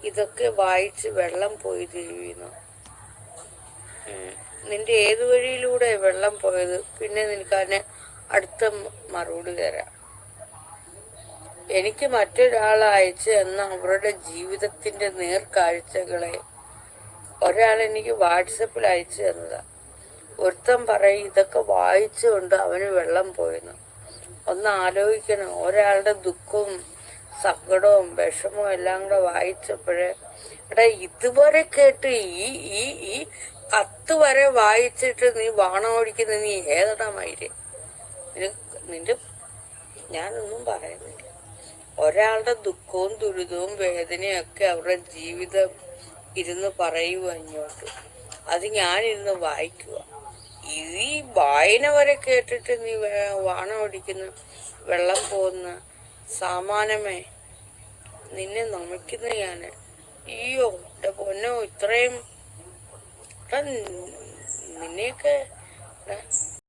ഇതൊക്കെ വായിച്ച് വെള്ളം പോയി ദേവിന്ന്. നിന്റെ ഏതു വഴിയിലൂടെ വെള്ളം പോയത്? പിന്നെ നിനക്കതിന് അടുത്ത മറുപടി തരാം. എനിക്ക് മറ്റൊരാൾ അയച്ചു തന്ന അവരുടെ ജീവിതത്തിന്റെ നേർക്കാഴ്ചകളെ ഒരാൾ എനിക്ക് വാട്സപ്പിൽ അയച്ചു തന്നതാ. ഒരുത്തൻ പറയും ഇതൊക്കെ വായിച്ചുകൊണ്ട് അവന് വെള്ളം പോയെന്ന്. ഒന്ന് ആലോചിക്കണം, ഒരാളുടെ ദുഃഖവും സങ്കടവും വിഷമവും എല്ലാം കൂടെ വായിച്ചപ്പോഴേ എടാ ഇതുവരെ കേട്ട് ഈ ഈ ഈ കത്ത് വരെ വായിച്ചിട്ട് നീ വാണോടിക്കുന്ന നീ ഏതടാ മയില്? നിന്റെ ഞാനൊന്നും പറയുന്നില്ല. ഒരാളുടെ ദുഃഖവും ദുരിതവും വേദനയും ഒക്കെ അവരുടെ ജീവിതം ഇരുന്ന് പറയുക ഇങ്ങോട്ട്, അത് ഞാനിരുന്ന് വായിക്കുക. ഈ വായന വരെ കേട്ടിട്ട് നീ വാണോടിക്കുന്ന വെള്ളം പോകുന്ന സാമാനമേ, നിന്നെ നമിക്കുന്ന ഞാന്. അയ്യോ എന്റെ പൊന്നോ, ഇത്രയും നിന്നെയൊക്കെ